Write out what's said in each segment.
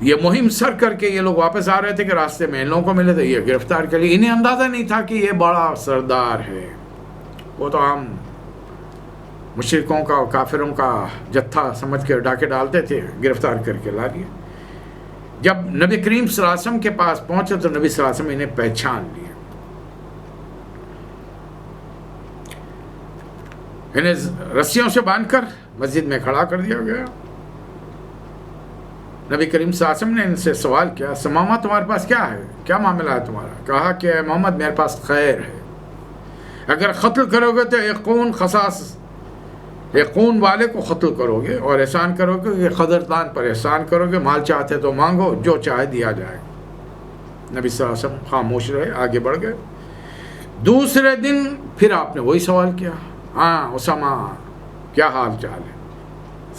یہ مہم سر کر کے یہ لوگ واپس آ رہے تھے کہ راستے میں ان لوگوں کو ملے تھے، یہ گرفتار کر لیے. انہیں اندازہ نہیں تھا کہ یہ بڑا سردار ہے. وہ تو عام مشرکوں کا اور کافروں کا جتھا سمجھ کے ڈاکے ڈالتے تھے، گرفتار کر کے لا لیے. جب نبی کریم صلی اللہ علیہ وسلم کے پاس پہنچے تو نبی صلی اللہ علیہ وسلم انہیں پہچان لیے. انہیں رسیوں سے باندھ کر مسجد میں کھڑا کر دیا گیا. نبی کریم صلی اللہ علیہ وسلم نے ان سے سوال کیا، سمامہ تمہارے پاس کیا ہے، کیا معاملہ ہے تمہارا؟ کہا کہ اے محمد میرے پاس خیر ہے. اگر قتل کرو گے تو ایک خون والے کو قتل کرو گے، اور احسان کرو گے کہ قدردان پر احسان کرو گے، مال چاہتے تو مانگو، جو چاہے دیا جائے. نبی صلی اللہ علیہ وسلم خاموش رہے، آگے بڑھ گئے. دوسرے دن پھر آپ نے وہی سوال کیا، ہاں اسامہ کیا حال چال ہے،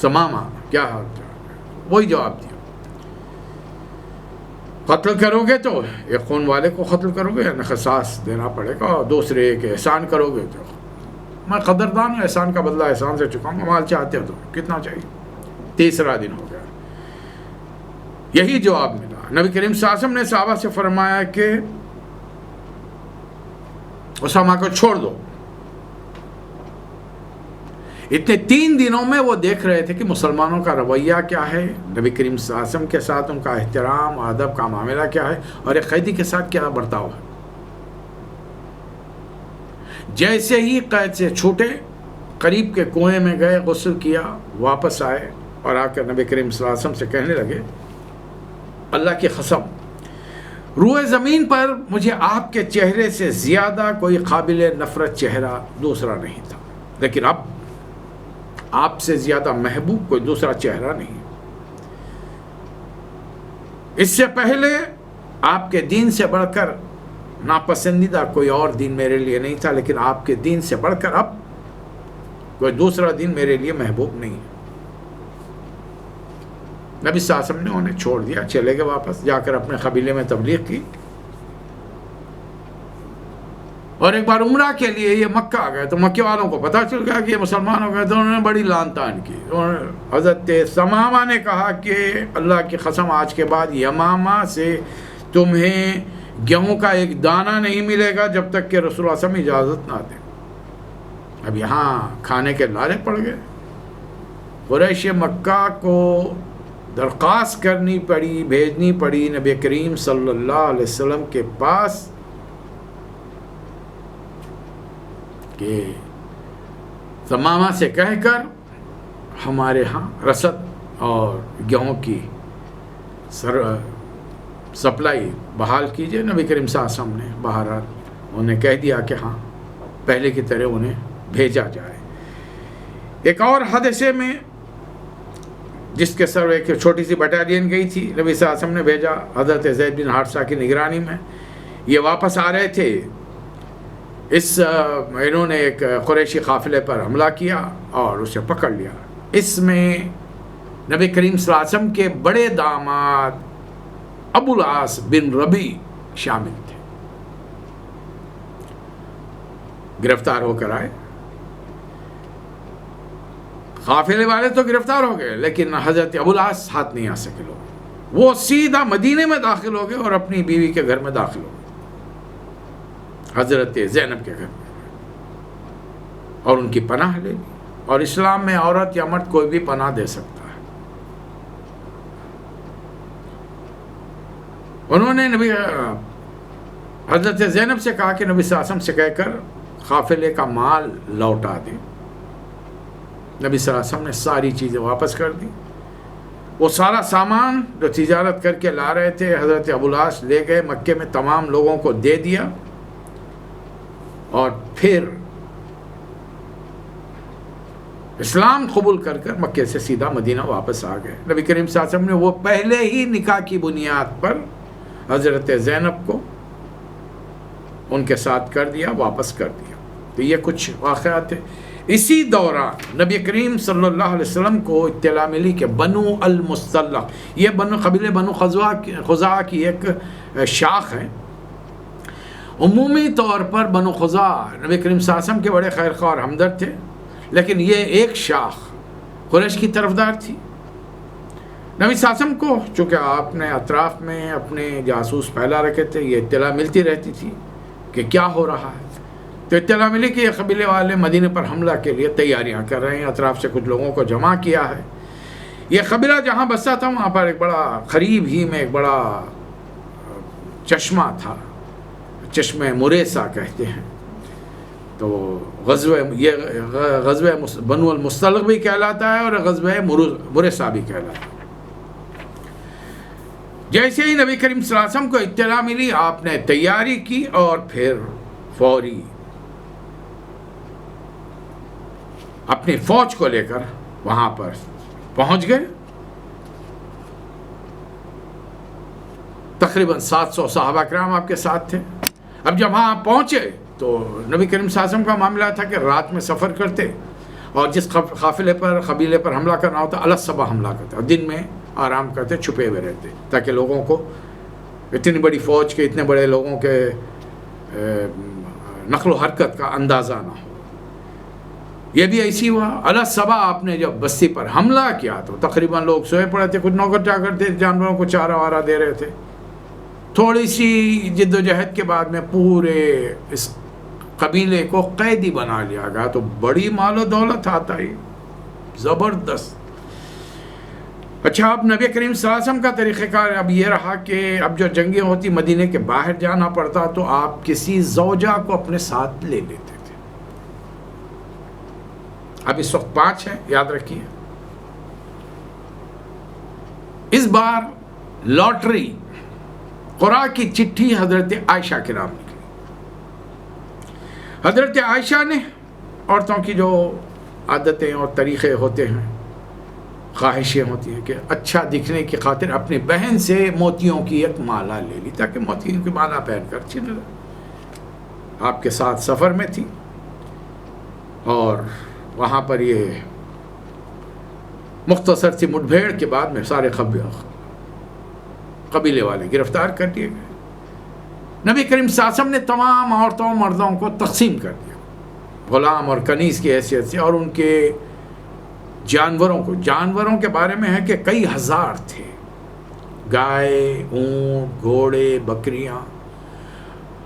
سمامہ کیا حال چال ہے؟ وہی جواب دیا. قتل کرو گے تو ایک خون والے کو قتل کرو گے، قصاص دینا پڑے گا، اور دوسرے کے احسان کرو گے تو میں قدردان ہوں، احسان کا بدلہ احسان سے چکاؤں گا، مال چاہتے ہو تو کتنا چاہیے. تیسرا دن ہو گیا، یہی جواب ملا. نبی کریم صلی اللہ علیہ وسلم نے صحابہ سے فرمایا کہ اسامہ کو چھوڑ دو. اتنے 3 دنوں میں وہ دیکھ رہے تھے کہ مسلمانوں کا رویہ کیا ہے، نبی کریم صلی اللہ علیہ وسلم کے ساتھ ان کا احترام ادب کا معاملہ کیا ہے، اور ایک قیدی کے ساتھ کیا برتاؤ ہے. جیسے ہی قید سے چھوٹے، قریب کے کنویں میں گئے، غسل کیا، واپس آئے اور آ کر نبی کریم صلی اللہ علیہ وسلم سے کہنے لگے، اللہ کی قسم روئے زمین پر مجھے آپ کے چہرے سے زیادہ کوئی قابل نفرت چہرہ دوسرا نہیں تھا، لیکن اب آپ سے زیادہ محبوب کوئی دوسرا چہرہ نہیں. اس سے پہلے آپ کے دین سے بڑھ کر ناپسندیدہ کوئی اور دین میرے لیے نہیں تھا، لیکن آپ کے دین سے بڑھ کر اب کوئی دوسرا دین میرے لیے محبوب نہیں ہے. نبی صلی اللہ علیہ وسلم نے انہیں چھوڑ دیا، چلے گئے واپس، جا کر اپنے قبیلے میں تبلیغ کی. اور ایک بار عمرہ کے لیے یہ مکہ آ گئے تو مکے والوں کو پتہ چل گیا کہ یہ مسلمان ہو گئے، تو انہوں نے بڑی لان تان کی. حضرت ثمامہ نے کہا کہ اللہ کی قسم آج کے بعد یمامہ سے تمہیں گیہوں کا ایک دانہ نہیں ملے گا جب تک کہ رسول اللہ صلی اللہ علیہ وسلم اجازت نہ دیں. اب یہاں کھانے کے لالے پڑ گئے. قریش مکہ کو درخواست کرنی پڑی، بھیجنی پڑی نبی کریم صلی اللہ علیہ وسلم کے پاس کہ ثمامہ سے کہہ کر ہمارے ہاں رسد اور گیہوں کی سپلائی بحال کیجئے. نبی کریم صلی اللہ علیہ وسلم نے بہرحال انہیں کہہ دیا کہ ہاں پہلے کی طرح انہیں بھیجا جائے. ایک اور حادثے میں جس کے سر ایک چھوٹی سی بٹالین گئی تھی، نبی صلی اللہ علیہ وسلم نے بھیجا حضرت زید بن حارثہ کی نگرانی میں. یہ واپس آ رہے تھے، انہوں نے ایک قریشی قافلے پر حملہ کیا اور اسے پکڑ لیا. اس میں نبی کریم صلی اللہ علیہ وسلم کے بڑے داماد ابو العاص بن ربیع شامل تھے. گرفتار ہو کر آئے. قافلے والے تو گرفتار ہو گئے، لیکن حضرت ابو العاص ہاتھ نہیں آ سکے. لوگ وہ سیدھا مدینے میں داخل ہو گئے اور اپنی بیوی کے گھر میں داخل ہو گئے، حضرت زینب کے گھر میں، اور ان کی پناہ لے لی. اور اسلام میں عورت یا مرد کوئی بھی پناہ دے سکتا ہے. انہوں نے حضرت زینب سے کہا کہ نبی صلی اللہ علیہ وسلم سے کہہ کر قافلے کا مال لوٹا دیں. نبی صلی اللہ علیہ وسلم نے ساری چیزیں واپس کر دی. وہ سارا سامان جو تجارت کر کے لا رہے تھے حضرت ابو العاص لے گئے، مکے میں تمام لوگوں کو دے دیا، اور پھر اسلام قبول کر کر مکے سے سیدھا مدینہ واپس آ گئے. نبی کریم صلی اللہ علیہ وسلم نے وہ پہلے ہی نکاح کی بنیاد پر حضرت زینب کو ان کے ساتھ کر دیا، واپس کر دیا. تو یہ کچھ واقعات ہیں. اسی دوران نبی کریم صلی اللہ علیہ وسلم کو اطلاع ملی کہ بنو المصطلق، یہ قبیلے بنو خزاعہ کی ایک شاخ ہے. عمومی طور پر بنو خزاعہ نبی کریم صلی اللہ علیہ وسلم کے بڑے خیر خواہ اور ہمدرد تھے، لیکن یہ ایک شاخ قریش کی طرفدار تھی. نبی صلی اللہ علیہ وسلم کو چونکہ آپ نے اطراف میں اپنے جاسوس پھیلا رکھے تھے، یہ اطلاع ملتی رہتی تھی کہ کیا ہو رہا ہے، تو اطلاع ملی کہ یہ قبیلے والے مدینے پر حملہ کے لیے تیاریاں کر رہے ہیں، اطراف سے کچھ لوگوں کو جمع کیا ہے۔ یہ قبیلہ جہاں بسا تھا وہاں پر ایک بڑا قریب ہی میں ایک بڑا چشمہ تھا، چشمہ مریسا کہتے ہیں، تو غزوہ بنو المصطلق بھی کہلاتا ہے اور غزوہ مریسا بھی کہلاتا ہے۔ جیسے ہی نبی کریم صلی اللہ علیہ وسلم کو اطلاع ملی، آپ نے تیاری کی اور پھر فوری اپنی فوج کو لے کر وہاں پر پہنچ گئے۔ تقریباً 700 صحابہ کرام آپ کے ساتھ تھے۔ اب جب وہاں پہنچے تو نبی کریم صلی اللہ علیہ وسلم کا معاملہ تھا کہ رات میں سفر کرتے اور جس قافلے پر قبیلے پر حملہ کرنا ہوتا الگ صبح حملہ کرتے اور دن میں آرام کرتے، چھپے ہوئے رہتے، تاکہ لوگوں کو اتنی بڑی فوج کے اتنے بڑے لوگوں کے نقل و حرکت کا اندازہ نہ ہو۔ یہ بھی ایسی ہوا، الگ صبح آپ نے جب بستی پر حملہ کیا تو تقریباً لوگ سوئے پڑے تھے، کچھ نوکر چاکر تھے، جانوروں کو چارہ وارہ دے رہے تھے۔ تھوڑی سی جد و جہد کے بعد میں پورے اس قبیلے کو قیدی بنا لیا گیا، تو بڑی مال و دولت آتا ہی زبردست۔ اچھا، اب نبی کریم صلی اللہ علیہ وسلم کا طریقہ کار اب یہ رہا کہ اب جو جنگیں ہوتی مدینے کے باہر جانا پڑتا تو آپ کسی زوجہ کو اپنے ساتھ لے لیتے تھے۔ اب اس وقت 5 ہیں، یاد رکھیے۔ اس بار لاٹری قرآ کی چٹھی حضرت عائشہ کے نام لکھی۔ حضرت عائشہ نے عورتوں کی جو عادتیں اور طریقے ہوتے ہیں، خواہشیں ہوتی ہیں کہ اچھا دکھنے کی خاطر اپنی بہن سے موتیوں کی ایک مالا لے لی تاکہ موتیوں کی مالا پہن کر اچھی نظر۔ آپ کے ساتھ سفر میں تھی اور وہاں پر یہ مختصر سی مٹ بھیڑ کے بعد میں سارے قبیلے والے گرفتار کر دیے گئے۔ نبی کریم صلی اللہ علیہ وسلم نے تمام عورتوں مردوں کو تقسیم کر دیا، غلام اور کنیز کی حیثیت سے، اور ان کے جانوروں کے بارے میں ہے کہ کئی ہزار تھے، گائے، اونٹ، گھوڑے، بکریاں۔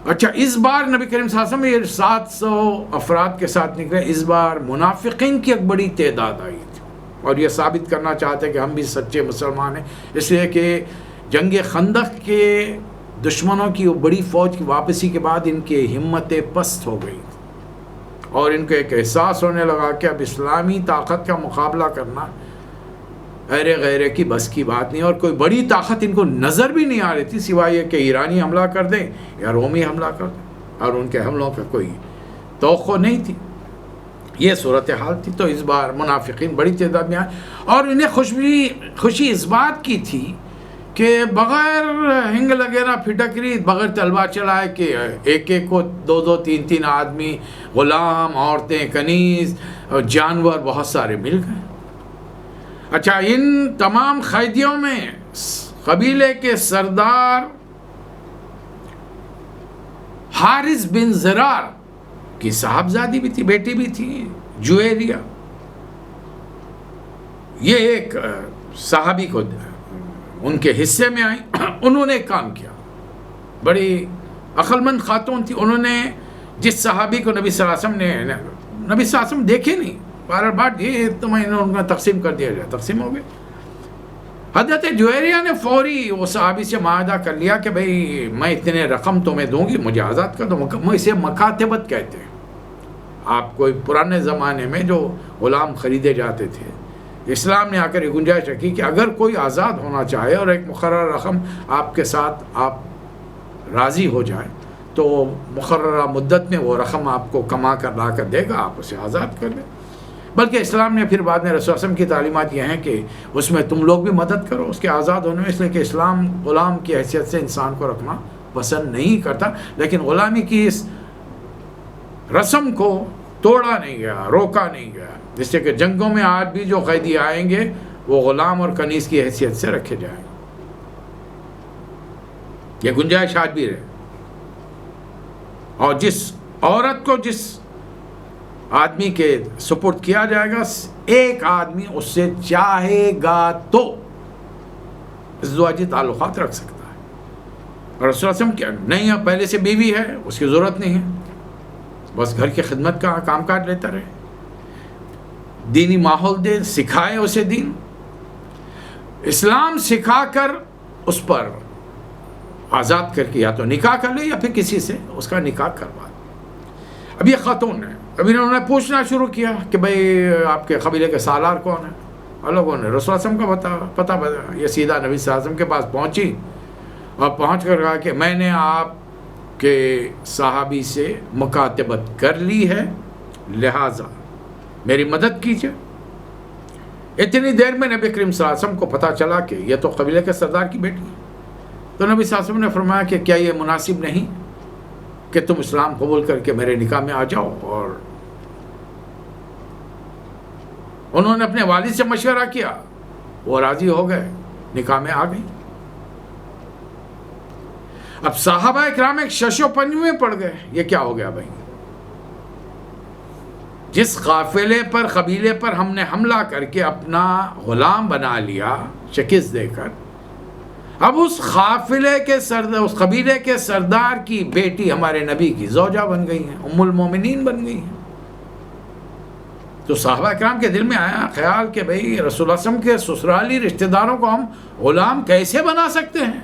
اچھا، اس بار نبی کریم صلی اللہ علیہ وسلم یہ 700 افراد کے ساتھ نکلے۔ اس بار منافقین کی ایک بڑی تعداد آئی تھی اور یہ ثابت کرنا چاہتے کہ ہم بھی سچے مسلمان ہیں، اس لیے کہ جنگ خندق کے دشمنوں کی وہ بڑی فوج کی واپسی کے بعد ان کی ہمتیں پست ہو گئی اور ان کو ایک احساس ہونے لگا کہ اب اسلامی طاقت کا مقابلہ کرنا غیرے کی بس کی بات نہیں، اور کوئی بڑی طاقت ان کو نظر بھی نہیں آ رہی تھی سوائے یہ کہ ایرانی حملہ کر دیں یا رومی حملہ کر دیں، اور ان کے حملوں کا کوئی توقع نہیں تھی۔ یہ صورتحال تھی۔ تو اس بار منافقین بڑی تعداد میں آئے اور انہیں خوشی اس بات کی تھی کہ بغیر ہنگ لگے نہ پھٹکری، بغیر تلوار چلائے کہ ایک کو 2 3 آدمی، غلام، عورتیں، کنیز اور جانور بہت سارے مل گئے۔ اچھا، ان تمام قیدیوں میں قبیلے کے سردار حارث بن زرار کی صاحبزادی بھی تھی، بیٹی بھی تھی، جویریہ۔ یہ ایک صحابی کو ان کے حصے میں آئی، انہوں نے کام کیا، بڑی عقلمند خاتون تھی۔ انہوں نے جس صحابی کو نبی صلی اللہ علیہ وسلم دیکھے نہیں، بار یہ ان کا تقسیم کر دیا جائے، تقسیم ہو گئے۔ حضرت جویریہ نے فوری وہ صحابی سے معاہدہ کر لیا کہ بھئی میں اتنے رقم تمہیں دوں گی، مجھے آزاد کر دو۔ میں اسے مکاتبت کہتے ہیں۔ آپ کوئی پرانے زمانے میں جو غلام خریدے جاتے تھے، اسلام نے آ کر یہ گنجائش رکھی کہ اگر کوئی آزاد ہونا چاہے اور ایک مقررہ رقم آپ کے ساتھ آپ راضی ہو جائے تو مقررہ مدت میں وہ رقم آپ کو کما کر لا کر دے گا، آپ اسے آزاد کر دیں۔ بلکہ اسلام نے پھر بعد میں رسول اللہ کی تعلیمات یہ ہیں کہ اس میں تم لوگ بھی مدد کرو اس کے آزاد ہونے میں، اس لیے کہ اسلام غلام کی حیثیت سے انسان کو رکھنا پسند نہیں کرتا، لیکن غلامی کی اس رسم کو توڑا نہیں گیا، روکا نہیں گیا، جس سے کہ جنگوں میں آج بھی جو قیدی آئیں گے وہ غلام اور کنیز کی حیثیت سے رکھے جائیں گے۔ یہ گنجائش آج بھی رہے، اور جس عورت کو جس آدمی کے سپرد کیا جائے گا، ایک آدمی اس سے چاہے گا تو ازدواجی تعلقات رکھ سکتا ہے. اور رسول اللہ علیہ وسلم کیا نہیں ہے، پہلے سے بیوی ہے، اس کی ضرورت نہیں ہے، بس گھر کی خدمت کا کام کاج لیتا رہے، دینی ماحول دے، سکھائے اسے دین، اسلام سکھا کر اس پر آزاد کر کے یا تو نکاح کر لے یا پھر کسی سے اس کا نکاح کروا دے. اب یہ خاتون ہے، اب انہوں نے پوچھنا شروع کیا کہ بھئی آپ کے قبیلے کے سالار کون ہیں؟ اور لوگوں نے رسول اللہ علیہ وسلم کا پتہ بتا. یہ سیدھا نبی صلی اللہ علیہ وسلم کے پاس پہنچی اور پہنچ کر کہا کہ میں نے آپ کے صحابی سے مکاتبت کر لی ہے، لہٰذا میری مدد کیجیے. اتنی دیر میں نبی کریم صلی اللہ علیہ وسلم کو پتہ چلا کہ یہ تو قبیلے کے سردار کی بیٹی ہے. تو نبی صلی اللہ علیہ وسلم نے فرمایا کہ کیا یہ مناسب نہیں کہ تم اسلام قبول کر کے میرے نکاح میں آ جاؤ؟ اور انہوں نے اپنے والد سے مشورہ کیا، وہ راضی ہو گئے، نکاح میں آ گئی. اب صحابہ اکرام ایک شش و پنج میں پڑ گئے، یہ کیا ہو گیا بھائی؟ جس قافلے پر، قبیلے پر ہم نے حملہ کر کے اپنا غلام بنا لیا شکست دے کر، اب اس قافلے کے سردار، اس قبیلے کے سردار کی بیٹی ہمارے نبی کی زوجہ بن گئی ہیں، ام المومنین بن گئی ہیں. تو صحابہ اکرام کے دل میں آیا خیال کہ بھئی رسول اللہ صلی اللہ علیہ وسلم کے سسرالی رشتہ داروں کو ہم غلام کیسے بنا سکتے ہیں؟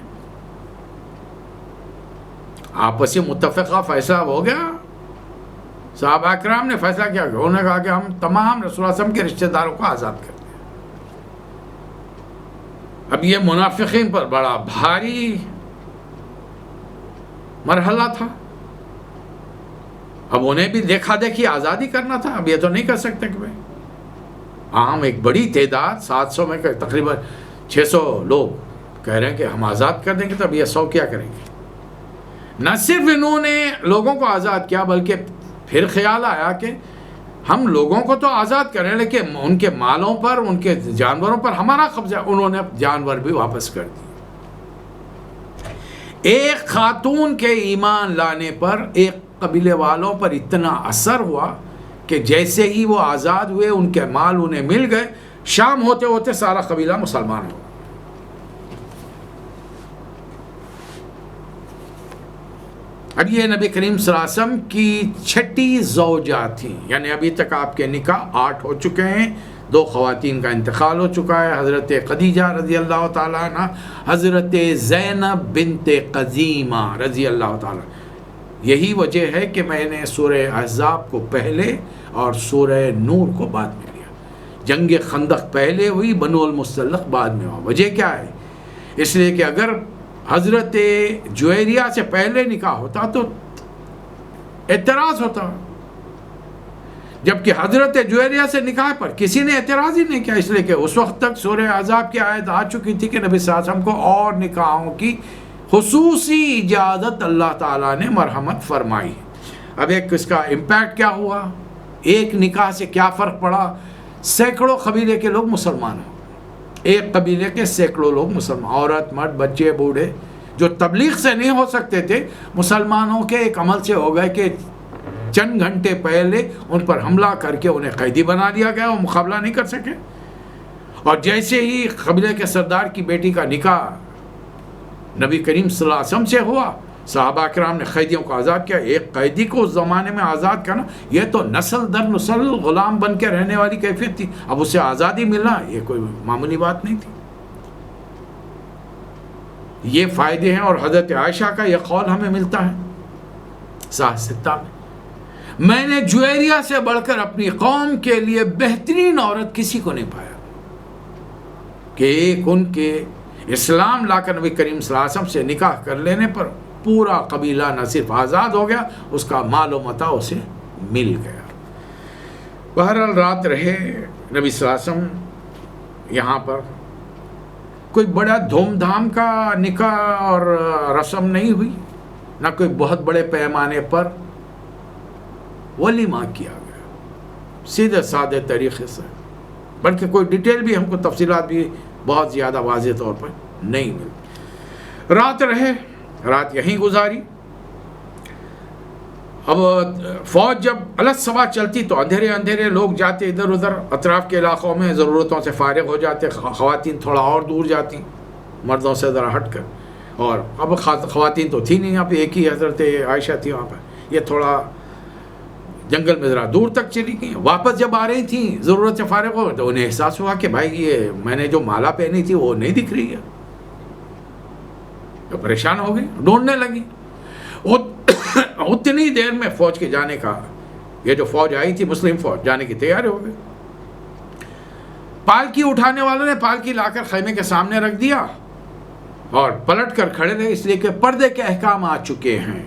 آپسی متفقہ فیصلہ ہو گیا. صحابہ اکرام نے فیصلہ کیا کہ انہوں نے کہا کہ ہم تمام رسول اللہ صلی اللہ علیہ وسلم کے رشتہ داروں کو آزاد کر دیں. اب یہ منافقین پر بڑا بھاری مرحلہ تھا. اب انہیں بھی دیکھا دیکھی آزادی کرنا تھا. اب یہ تو نہیں کر سکتے کہ بھائی عام ایک بڑی تعداد 700 میں تقریباً 600 لوگ کہہ رہے ہیں کہ ہم آزاد کر دیں گے، تو اب یہ 100 کیا کریں گے؟ نہ صرف انہوں نے لوگوں کو آزاد کیا بلکہ پھر خیال آیا کہ ہم لوگوں کو تو آزاد کریں لیکن ان کے مالوں پر، ان کے جانوروں پر ہمارا قبضہ. انہوں نے جانور بھی واپس کر دیے. ایک خاتون کے ایمان لانے پر ایک قبیلے والوں پر اتنا اثر ہوا کہ جیسے ہی وہ آزاد ہوئے ان کے مال انہیں مل گئے. شام ہوتے ہوتے سارا قبیلہ مسلمان ہو گیا. اب یہ نبی کریم صلی اللہ علیہ وسلم کی 6ٹی زوجہ تھیں، یعنی ابھی تک آپ کے نکاح 8 ہو چکے ہیں. 2 خواتین کا انتقال ہو چکا ہے، حضرت خدیجہ رضی اللہ تعالیٰ عنہ، حضرت زینب بنت قزیمہ رضی اللہ تعالیٰ. یہی وجہ ہے کہ میں نے سورہ احزاب کو پہلے اور سورہ نور کو بعد میں لیا. جنگ خندق پہلے ہوئی، بنو المصطلق بعد میں ہوا. وجہ کیا ہے؟ اس لیے کہ اگر حضرت جویریہ سے پہلے نکاح ہوتا تو اعتراض ہوتا، جبکہ حضرت جویریہ سے نکاح پر کسی نے اعتراض ہی نہیں کیا. اس لیے کہ اس وقت تک سورہ احزاب کی آیت آ چکی تھی کہ نبی صلی اللہ علیہ وسلم کو اور نکاحوں کی خصوصی اجازت اللہ تعالیٰ نے مرحمت فرمائی. اب ایک اس کا امپیکٹ کیا ہوا؟ ایک نکاح سے کیا فرق پڑا؟ سینکڑوں قبیلے کے لوگ مسلمان ہو. ایک قبیلے کے سینکڑوں لوگ مسلمان، عورت مرد بچے بوڑھے جو تبلیغ سے نہیں ہو سکتے تھے، مسلمانوں کے ایک عمل سے ہو گئے کہ چند گھنٹے پہلے ان پر حملہ کر کے انہیں قیدی بنا دیا گیا، وہ مقابلہ نہیں کر سکے. اور جیسے ہی قبیلے کے سردار کی بیٹی کا نکاح نبی کریم صلی اللہ علیہ وسلم سے ہوا، صحابہ کرام نے قیدیوں کو آزاد کیا. ایک قیدی کو اس زمانے میں آزاد کرنا یہ تو نسل در نسل غلام بن کے رہنے والی کیفیت تھی. اب اسے آزادی ملنا یہ کوئی معمولی بات نہیں تھی. یہ فائدے ہیں. اور حضرت عائشہ کا یہ قول ہمیں ملتا ہے صحیح 6 میں نے جویریہ سے بڑھ کر اپنی قوم کے لیے بہترین عورت کسی کو نہیں پایا کہ ایک ان کے اسلام لا کر نبی کریم صلی اللہ علیہ وسلم سے نکاح کر لینے پر پورا قبیلہ نہ صرف آزاد ہو گیا، اس کا مال و متاع اسے مل گیا. بہرحال رات رہے نبی صلی اللہ علیہ وسلم یہاں پر. کوئی بڑا دھوم دھام کا نکاح اور رسم نہیں ہوئی، نہ کوئی بہت بڑے پیمانے پر ولیمہ کیا گیا، سیدھے سادے طریقے سے. بلکہ کوئی ڈیٹیل بھی ہم کو تفصیلات بھی بہت زیادہ واضح طور پر نہیں ملتی. رات رہے، رات یہیں گزاری. اب فوج جب الگ سوا چلتی تو اندھیرے اندھیرے لوگ جاتے ادھر ادھر اطراف کے علاقوں میں، ضرورتوں سے فارغ ہو جاتے. خواتین تھوڑا اور دور جاتی، مردوں سے ذرا ہٹ کر. اور اب خواتین تو تھی نہیں، اب ایک ہی حضرت عائشہ تھی وہاں پر. یہ تھوڑا جنگل میں ذرا دور تک چلی گئی. واپس جب آ رہی تھیں ضرورت سے فارغ ہو تو انہیں احساس ہوا کہ بھائی یہ میں نے جو مالا پہنی تھی وہ نہیں دکھ رہی ہے. تو پریشان ہو گئی، ڈھونڈنے لگی. اتنی دیر میں فوج کے جانے کا، یہ جو فوج آئی تھی مسلم فوج، جانے کی تیاری ہو گئی. پالکی اٹھانے والوں نے پالکی لا کر خیمے کے سامنے رکھ دیا اور پلٹ کر کھڑے رہے، اس لیے کہ پردے کے احکام آ چکے ہیں.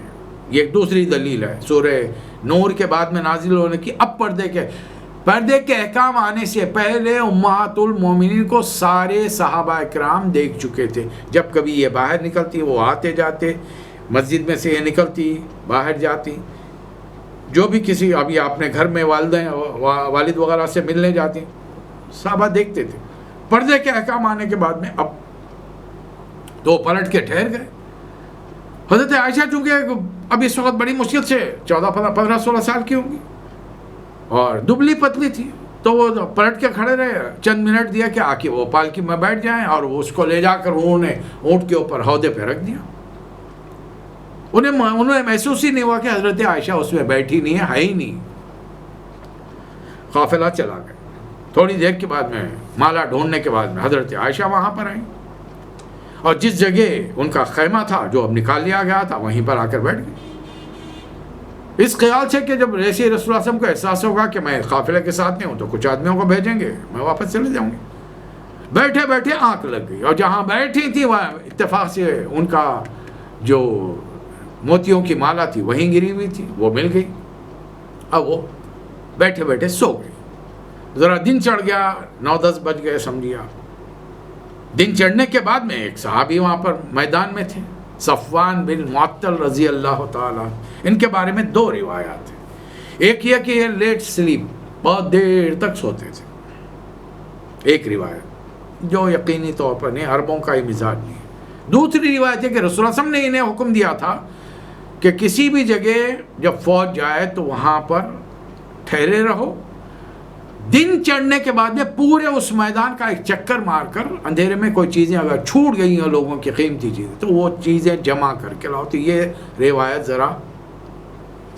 یہ ایک دوسری دلیل ہے سورہ نور کے بعد میں نازل ہونے کی. اب پردے کے احکام آنے سے پہلے امہات المومنین کو سارے صحابہ اکرام دیکھ چکے تھے. جب کبھی یہ باہر نکلتی، وہ آتے جاتے، مسجد میں سے یہ نکلتی باہر جاتی، جو بھی کسی، ابھی آپ نے گھر میں والد وغیرہ سے ملنے جاتی، صحابہ دیکھتے تھے. پردے کے احکام آنے کے بعد میں اب تو پلٹ کے ٹھہر گئے. حضرت عائشہ چونکہ اب اس وقت بڑی مشکل سے 15-16 سال کی ہوں گی اور دبلی پتلی تھی، تو وہ پلٹ کے کھڑے رہے. چند منٹ دیا کہ آ کے وہ پالکی میں بیٹھ جائیں، اور اس کو لے جا کر انہوں نے اونٹ کے اوپر ہودے پہ رکھ دیا. انہیں محسوس ہی نہیں ہوا کہ حضرت عائشہ اس میں بیٹھی نہیں ہے ہی نہیں. قافلہ چلا گیا. تھوڑی دیر کے بعد میں مالا ڈھونڈنے کے بعد میں حضرت عائشہ وہاں پر آئیں اور جس جگہ ان کا خیمہ تھا جو اب نکال لیا گیا تھا وہیں پر آ کر بیٹھ گئے، اس خیال سے کہ جب ایسے رسول اللہ صلی اللہ علیہ وسلم کو احساس ہوگا کہ میں قافلے کے ساتھ نہیں ہوں تو کچھ آدمیوں کو بھیجیں گے، میں واپس چلے جاؤں گی. بیٹھے بیٹھے آنکھ لگ گئی اور جہاں بیٹھی تھی وہاں اتفاق سے ان کا جو موتیوں کی مالا تھی وہیں گری ہوئی تھی، وہ مل گئی. اب وہ بیٹھے بیٹھے سو گئی. ذرا دن چڑھ گیا، 9-10 بج گئے سمجھیا. دن چڑھنے کے بعد میں ایک صحابی وہاں پر میدان میں تھے، صفوان بن معطل رضی اللہ تعالیٰ. ان کے بارے میں 2 روایات ہیں. ایک یہ کہ یہ لیٹ سلیپ، بہت دیر تک سوتے تھے. ایک روایت جو یقینی طور پر نہیں، عربوں کا ہی مزاج نہیں ہے. دوسری روایت ہے کہ رسول اللہ صلی اللہ علیہ وسلم نے انہیں حکم دیا تھا کہ کسی بھی جگہ جب فوج جائے تو وہاں پر ٹھہرے رہو. دن چڑھنے کے بعد میں پورے اس میدان کا ایک چکر مار کر اندھیرے میں کوئی چیزیں اگر چھوٹ گئی ہیں لوگوں کی قیمتی چیزیں تو وہ چیزیں جمع کر کے لاؤ. تو یہ روایت ذرا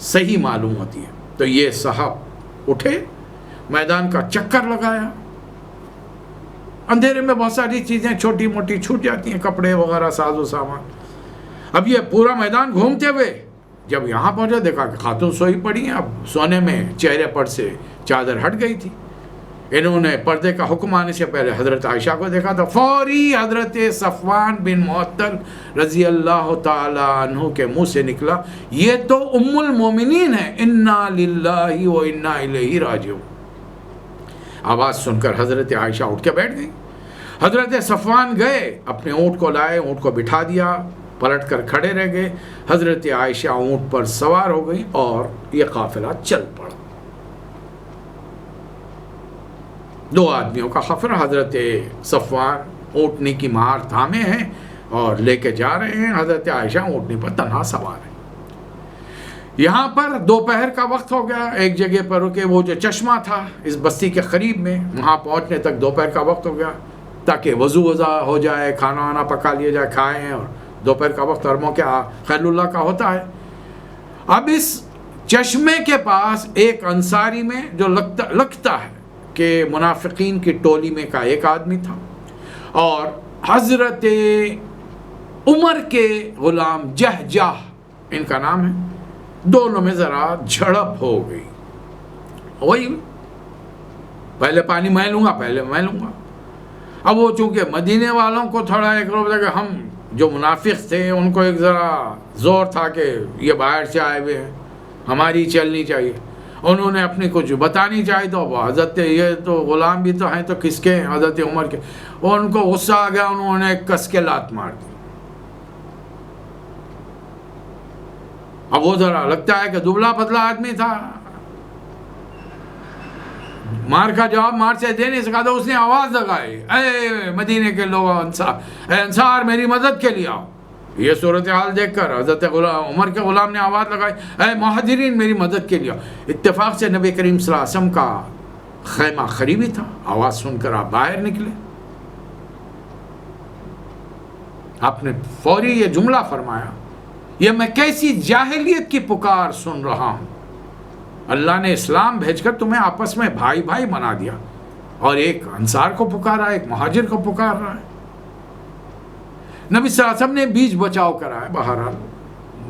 صحیح معلوم ہوتی ہے. تو یہ صاحب اٹھے، میدان کا چکر لگایا. اندھیرے میں بہت ساری چیزیں چھوٹی موٹی چھوٹ جاتی ہیں، کپڑے وغیرہ، ساز و سامان. اب یہ پورا میدان گھومتے ہوئے جب یہاں پہنچے دیکھا کہ خاتون سوئی پڑی ہیں. اب سونے میں چہرے پر سے چادر ہٹ گئی تھی. انہوں نے پردے کا حکم آنے سے پہلے حضرت عائشہ کو دیکھا تو فوری حضرت صفوان بن معطل رضی اللہ تعالی عنہ کے منہ سے نکلا، یہ تو ام المومنین ہے، انا للہ و انا الیہ راجعون. آواز سن کر حضرت عائشہ اٹھ کے بیٹھ گئی. حضرت صفوان گئے، اپنے اونٹ کو لائے، اونٹ کو بٹھا دیا، پلٹ کر کھڑے رہ گئے. حضرت عائشہ اونٹ پر سوار ہو گئی اور یہ قافلہ چل پڑا. 2 آدمیوں کا قافلہ. حضرت صفوان اونٹنی کی مار تھامے ہیں اور لے کے جا رہے ہیں. حضرت عائشہ اونٹنی پر تنہا سوار ہے. یہاں پر دوپہر کا وقت ہو گیا. ایک جگہ پر رکے، وہ جو چشمہ تھا اس بستی کے قریب میں، وہاں پہنچنے تک دوپہر کا وقت ہو گیا تاکہ وضو ہو جائے، کھانا وانا پکا لیا جائے، کھائیں. اور دوپہر کا وقت عربوں کے خیل اللہ کا ہوتا ہے. اب اس چشمے کے پاس ایک انصاری میں جو لگتا ہے کہ منافقین کی ٹولی میں کا ایک آدمی تھا اور حضرت عمر کے غلام جہجہ ان کا نام ہے. دونوں میں ذرا جھڑپ ہو گئی. وہی پہلے پانی میں لوں گا. اب وہ چونکہ مدینے والوں کو تھوڑا ایک کہ ہم جو منافق تھے ان کو ایک ذرا زور تھا کہ یہ باہر سے آئے ہوئے ہیں، ہماری چلنی چاہیے. انہوں نے اپنی کچھ بتانی چاہی تو حضرت یہ تو غلام بھی تو ہیں تو کس کے ہیں، حضرت عمر کے. اور ان کو غصہ آ گیا، انہوں نے کس کے لات مار دی. اب وہ ذرا لگتا ہے کہ دبلا پتلا آدمی تھا، مار کا جواب مار سے دے نہیں سکا تو اس نے آواز لگائی، اے مدینے کے لوگ، اے انصار میری مدد کے لیے آؤ. یہ صورتحال دیکھ کر حضرت عمر کے غلام نے آواز لگائی، اے مہاجرین میری مدد کے لیے آؤ. اتفاق سے نبی کریم صلی اللہ علیہ وسلم کا خیمہ قریبی تھا. آواز سن کر آپ باہر نکلے. آپ نے فوری یہ جملہ فرمایا، یہ میں کیسی جاہلیت کی پکار سن رہا ہوں، اللہ نے اسلام بھیج کر تمہیں آپس میں بھائی بھائی بنا دیا، اور ایک انصار کو پکارا، ایک مہاجر کو پکار رہا ہے۔ نبی صلی اللہ علیہ وسلم نے بیچ بچاؤ کرا ہے، بہرحال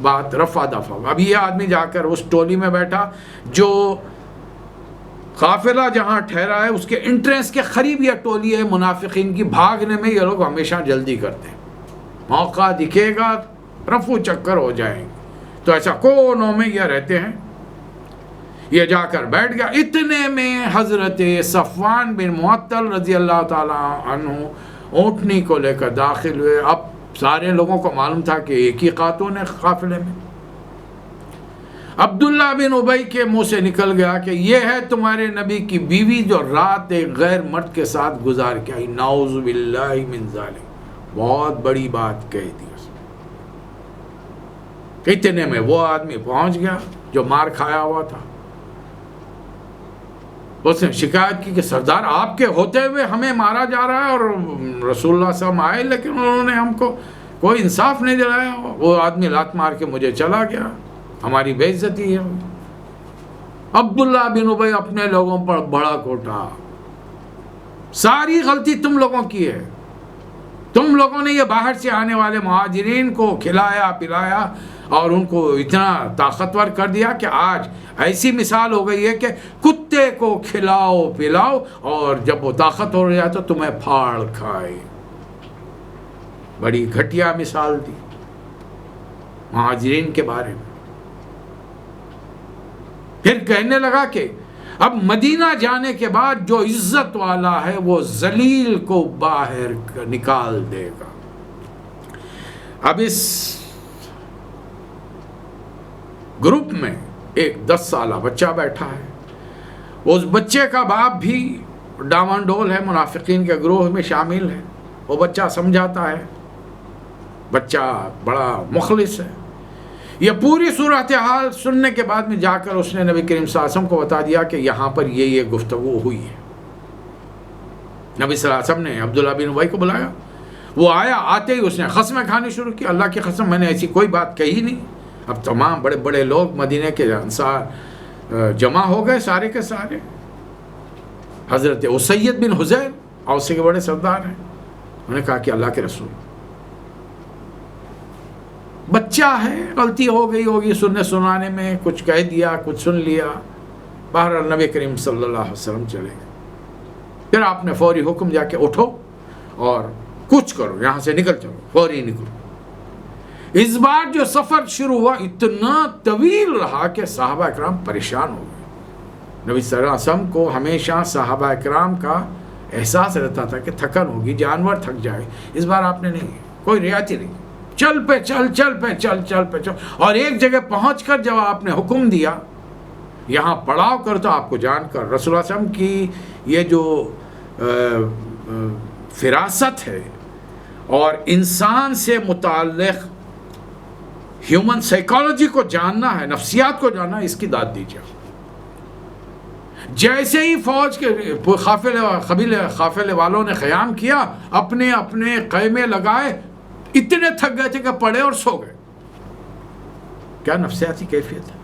بات رفع دفع۔ اب یہ آدمی جا کر اس ٹولی میں بیٹھا جو قافلہ جہاں ٹھہرا ہے اس کے انٹرنس کے قریب یہ ٹولی ہے منافقین کی، بھاگنے میں یہ لوگ ہمیشہ جلدی کرتے ہیں، موقع دکھے گا رفو چکر ہو جائیں گے، تو ایسا کونوں میں یہ رہتے ہیں۔ یہ جا کر بیٹھ گیا، اتنے میں حضرت صفوان بن معطل رضی اللہ تعالی عنہ اونٹنی کو لے کر داخل ہوئے۔ اب سارے لوگوں کو معلوم تھا کہ ایک ہی خاتون ہے قافلے میں۔ عبداللہ بن ابی کے منہ سے نکل گیا کہ یہ ہے تمہارے نبی کی بیوی جو رات ایک غیر مرد کے ساتھ گزار کے آئی، نعوذ باللہ من ذالک، بہت بڑی بات کہہ دی اس نے۔ اتنے میں وہ آدمی پہنچ گیا جو مار کھایا ہوا تھا، اس نے شکایت کی کہ سردار آپ کے ہوتے ہوئے ہمیں مارا جا رہا ہے، اور رسول اللہ صلی اللہ علیہ وسلم آئے لیکن انہوں نے ہم کو کوئی انصاف نہیں دلایا۔ وہ آدمی لات مار کے مجھے چلا گیا، ہماری بے عزتی ہے۔ عبداللہ بن ابی اپنے لوگوں پر بڑا کوٹا، ساری غلطی تم لوگوں کی ہے، تم لوگوں نے یہ باہر سے آنے والے مہاجرین کو کھلایا پلایا اور ان کو اتنا طاقتور کر دیا کہ آج ایسی مثال ہو گئی ہے کہ کتے کو کھلاؤ پلاؤ اور جب وہ طاقت ہو جائے تو تمہیں پھاڑ کھائے۔ بڑی گھٹیا مثال دی مہاجرین کے بارے میں۔ پھر کہنے لگا کہ اب مدینہ جانے کے بعد جو عزت والا ہے وہ ذلیل کو باہر نکال دے گا۔ اب اس گروپ میں ایک 10 سالہ بچہ بیٹھا ہے، اس بچے کا باپ بھی ڈاون ڈول ہے، منافقین کے گروہ میں شامل ہے۔ وہ بچہ سمجھاتا ہے، بچہ بڑا مخلص ہے۔ یہ پوری صورتحال سننے کے بعد میں جا کر اس نے نبی کریم صلی اللہ علیہ وسلم کو بتا دیا کہ یہاں پر یہ گفتگو ہوئی ہے۔ نبی صلی اللہ علیہ وسلم نے عبداللہ بن ابی کو بلایا، وہ آیا، آتے ہی اس نے قسمیں کھانی شروع کی، اللہ کی قسم میں نے ایسی کوئی بات کہی نہیں۔ اب تمام بڑے بڑے لوگ مدینے کے انصار جمع ہو گئے، سارے کے سارے۔ حضرت اسید بن حضیر اوس کے بڑے سردار ہیں، انہوں نے کہا کہ اللہ کے رسول، بچہ ہے، غلطی ہو گئی ہوگی سننے سنانے میں، کچھ کہہ دیا کچھ سن لیا۔ بہرحال نبی کریم صلی اللہ علیہ وسلم چلے گئے۔ پھر آپ نے فوری حکم دیا کہ اٹھو اور کچھ کرو، یہاں سے نکل چلو، فوری نکلو۔ اس بار جو سفر شروع ہوا اتنا طویل رہا کہ صحابہ اکرام پریشان ہو گئے۔ نبی صلی اللہ علیہ وسلم کو ہمیشہ صحابہ اکرام کا احساس رہتا تھا کہ تھکن ہوگی، جانور تھک جائے، اس بار آپ نے نہیں، کوئی رعایتی نہیں، چل پہ چل، چل پہ چل، چل پہ چل۔ اور ایک جگہ پہنچ کر جب آپ نے حکم دیا یہاں پڑاؤ کر، تو آپ کو جان کر رسول اللہ صلی اللہ علیہ وسلم کی یہ جو فراست ہے اور انسان سے متعلق ہیومن سائیکالوجی کو جاننا ہے، نفسیات کو جاننا ہے، اس کی داد دیجیے۔ جیسے ہی فوج کے قافلے والوں نے قیام کیا، اپنے اپنے خیمے لگائے، اتنے تھک گئے تھے کہ پڑے اور سو گئے۔ کیا نفسیاتی کیفیت ہے!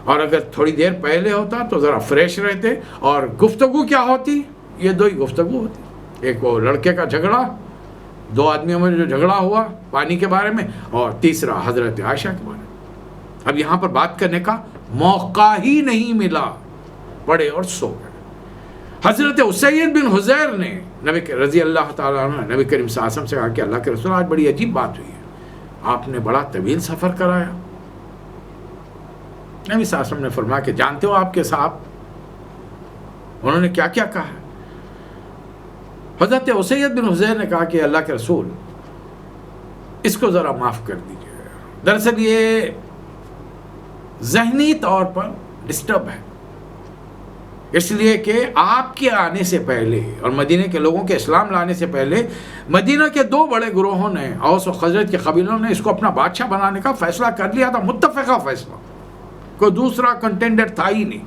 اور اگر تھوڑی دیر پہلے ہوتا تو ذرا فریش رہتے، اور گفتگو کیا ہوتی؟ یہ دو ہی گفتگو ہوتی، ایک وہ لڑکے کا جھگڑا، 2 آدمیوں میں جو جھگڑا ہوا پانی کے بارے میں، اور تیسرا حضرت عائشہ کے بارے میں۔ اب یہاں پر بات کرنے کا موقع ہی نہیں ملا، پڑے اور سو گئے۔ حضرت اسید بن حضیر نے نبی رضی اللہ تعالیٰ عنہ نبی کریم صلی اللہ علیہ وسلم سے کہا کہ اللہ کے رسول، آج بڑی عجیب بات ہوئی ہے، آپ نے بڑا طویل سفر کرایا۔ نبی صلی اللہ علیہ وسلم نے فرمایا کہ جانتے ہو آپ کے صاحب انہوں نے کیا کیا کہا ہے؟ حضرت اسید بن حضیر نے کہا کہ اللہ کے رسول، اس کو ذرا معاف کر دیجیے، دراصل یہ ذہنی طور پر ڈسٹرب ہے، اس لیے کہ آپ کے آنے سے پہلے اور مدینہ کے لوگوں کے اسلام لانے سے پہلے مدینہ کے 2 بڑے گروہوں نے، اوس و خزرج کے قبیلوں نے اس کو اپنا بادشاہ بنانے کا فیصلہ کر لیا تھا، متفقہ فیصلہ، کوئی دوسرا کنٹینڈر تھا ہی نہیں۔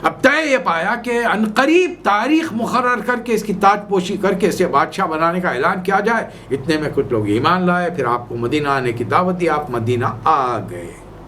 اب طے یہ پایا کہ عنقریب تاریخ مقرر کر کے اس کی تاج پوشی کر کے اسے بادشاہ بنانے کا اعلان کیا جائے. اتنے میں کچھ لوگ ایمان لائے، پھر آپ کو مدینہ آنے کی دعوت دی، آپ مدینہ آ گئے.